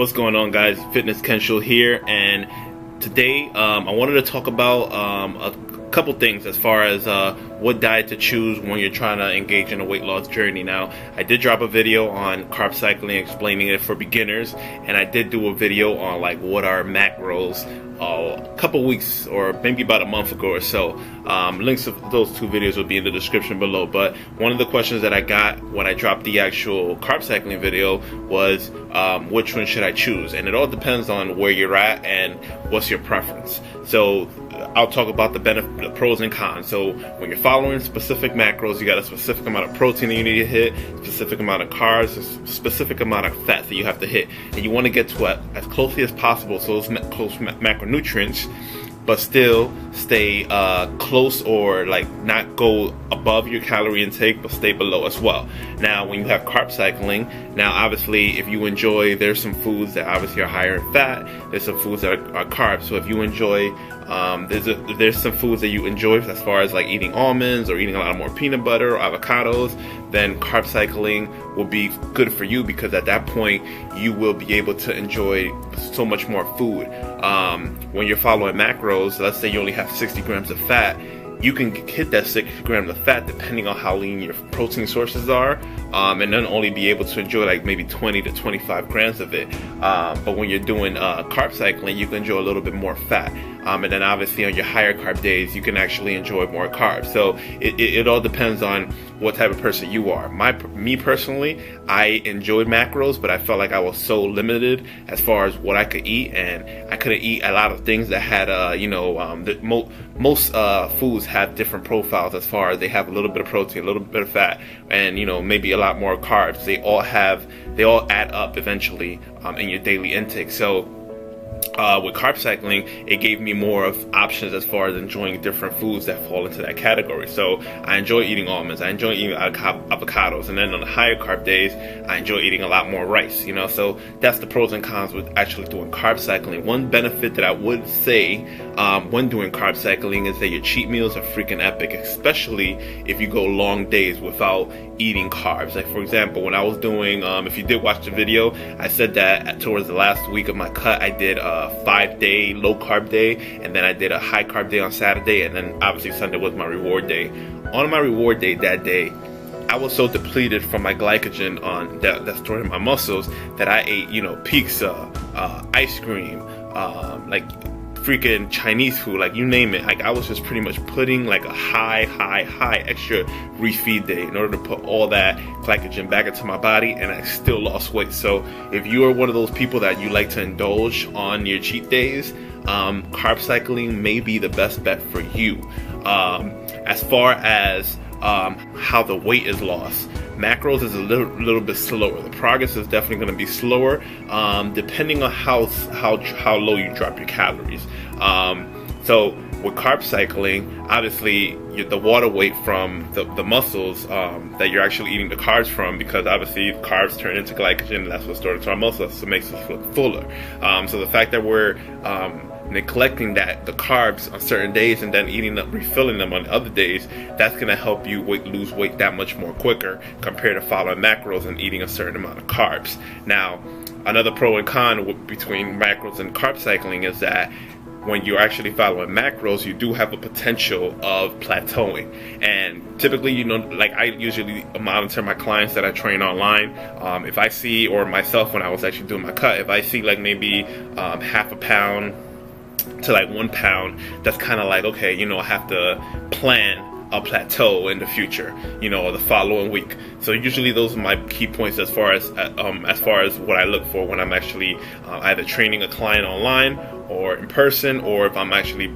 What's going on, guys? FitnessKensho here, and today I wanted to talk about a couple things as far as what diet to choose when you're trying to engage in a weight loss journey. Now, I did drop a video on carb cycling explaining it for beginners, and I did do a video on like what are macros a couple weeks or maybe about a month ago or so. Links of those two videos will be in the description below. But one of the questions that I got when I dropped the actual carb cycling video was which one should I choose? And it all depends on where you're at and what's your preference. So I'll talk about the pros and cons. So when you're following specific macros, you got a specific amount of protein that you need to hit, specific amount of carbs, a specific amount of fat that you have to hit, and you want to get to as closely as possible so those close macronutrients, but still stay close, or like not go above your calorie intake but stay below as well. Now when you have carb cycling, now obviously if you enjoy, there's some foods that obviously are higher in fat, there's some foods that are carbs. So if you enjoy there's some foods that you enjoy as far as like eating almonds or eating a lot more peanut butter or avocados, then carb cycling will be good for you, because at that point you will be able to enjoy so much more food. When you're following macros, let's say you only have 60 grams of fat, you can hit that 60 grams of fat depending on how lean your protein sources are, and then only be able to enjoy like maybe 20 to 25 grams of it. But when you're doing carb cycling, you can enjoy a little bit more fat. And then obviously on your higher carb days, you can actually enjoy more carbs. So it all depends on what type of person you are. Me personally, I enjoyed macros, but I felt like I was so limited as far as what I could eat, and I couldn't eat a lot of things that had, most foods have different profiles as far as they have a little bit of protein, a little bit of fat, and maybe a lot more carbs. They all add up eventually in your daily intake. So with carb cycling, it gave me more of options as far as enjoying different foods that fall into that category. So I enjoy eating almonds, I enjoy eating avocados, and then on the higher carb days, I enjoy eating a lot more rice. So that's the pros and cons with actually doing carb cycling. One benefit that I would say when doing carb cycling is that your cheat meals are freaking epic, especially if you go long days without eating carbs. Like for example, when I was doing, if you did watch the video, I said that towards the last week of my cut, I did a 5-day low carb day, and then I did a high carb day on Saturday, and then obviously Sunday was my reward day. On my reward day that day, I was so depleted from my glycogen on that's stored in my muscles that I ate, pizza, ice cream, like freaking Chinese food, like you name it. Like I was just pretty much putting like a high extra refeed day in order to put all that glycogen back into my body, and I still lost weight. So if you are one of those people that you like to indulge on your cheat days, carb cycling may be the best bet for you. As far as how the weight is lost, macros is a little bit slower. The progress is definitely going to be slower, depending on how low you drop your calories. So with carb cycling, obviously the water weight from the muscles that you're actually eating the carbs from, because obviously carbs turn into glycogen, and that's what's stored into our muscles, so it makes us look fuller. So the fact that we're neglecting the carbs on certain days and then refilling them on other days, that's going to help you lose weight that much more quicker compared to following macros and eating a certain amount of carbs. Now, another pro and con between macros and carb cycling is that when you're actually following macros, you do have a potential of plateauing. And typically, like I usually monitor my clients that I train online. If I see, or myself when I was actually doing my cut, if I see like maybe half a pound to like 1 pound, that's kind of like, okay, I have to plan a plateau in the future, the following week. So usually those are my key points as far as what I look for when I'm actually either training a client online or in person, or if I'm actually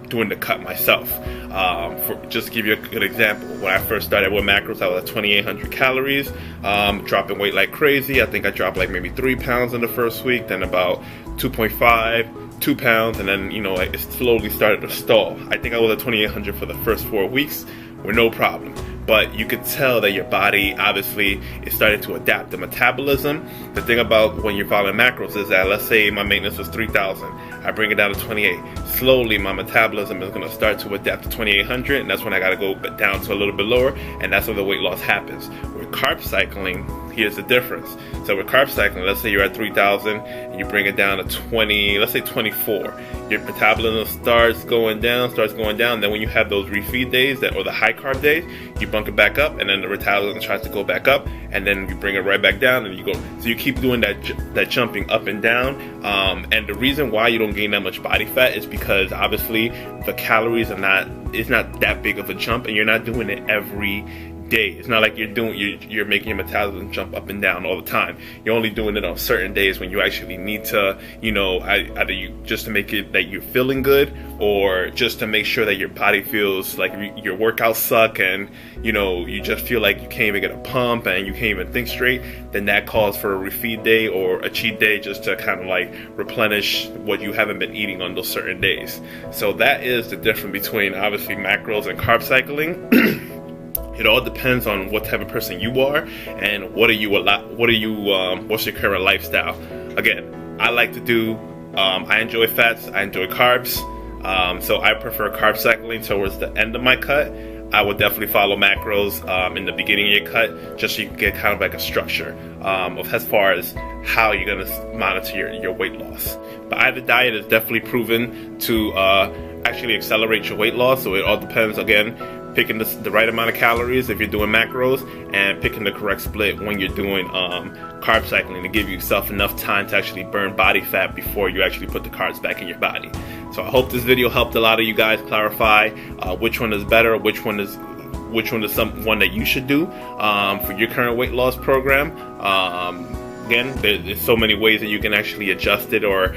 doing the cut myself. Just to give you a good example, when I first started with macros, I was at 2,800 calories, dropping weight like crazy. I think I dropped like maybe 3 pounds in the first week, then about 2.5, 2 pounds, and then it slowly started to stall. I think I was at 2,800 for the first 4 weeks with no problem. but you could tell that your body obviously is starting to adapt. The metabolism, the thing about when you're following macros is that, let's say my maintenance was 3,000, I bring it down to 28. Slowly my metabolism is going to start to adapt to 2,800, and that's when I got to go down to a little bit lower, and that's when the weight loss happens. With carb cycling, here's the difference. So with carb cycling, let's say you're at 3,000 and you bring it down to 20, let's say 24. Your metabolism starts going down. Then when you have those refeed days or the high carb days, you bump it back up, and then the metabolism tries to go back up, and then you bring it right back down, and you go. So you keep doing that jumping up and down. And the reason why you don't gain that much body fat is because obviously the calories it's not that big of a jump, and you're not doing it every day. It's not like you're making your metabolism jump up and down all the time. You're only doing it on certain days when you actually need to, either just to make it that you're feeling good, or just to make sure that your body feels like your workouts suck, and you just feel like you can't even get a pump and you can't even think straight. Then that calls for a refeed day or a cheat day, just to kind of like replenish what you haven't been eating on those certain days. So that is the difference between obviously macros and carb cycling. It all depends on what type of person you are and what's your current lifestyle. Again, I like to do, I enjoy fats, I enjoy carbs, so I prefer carb cycling towards the end of my cut. I would definitely follow macros in the beginning of your cut, just so you can get kind of like a structure as far as how you're going to monitor your weight loss. But either diet is definitely proven to actually accelerate your weight loss, so it all depends, again, picking the right amount of calories if you're doing macros, and picking the correct split when you're doing carb cycling, to give yourself enough time to actually burn body fat before you actually put the carbs back in your body. So I hope this video helped a lot of you guys clarify which one is better, which one is one that you should do for your current weight loss program. Again, there's so many ways that you can actually adjust it or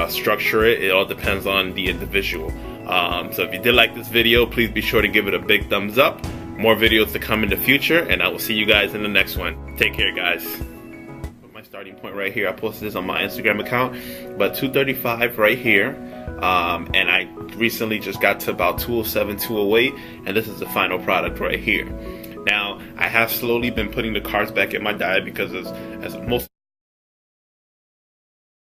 structure it. It all depends on the individual. So if you did like this video, please be sure to give it a big thumbs up. More videos to come in the future, and I will see you guys in the next one. Take care, guys. Put my starting point right here. I posted this on my Instagram account, but 235 right here. And I recently just got to about 207, 208, and this is the final product right here. Now, I have slowly been putting the carbs back in my diet because as most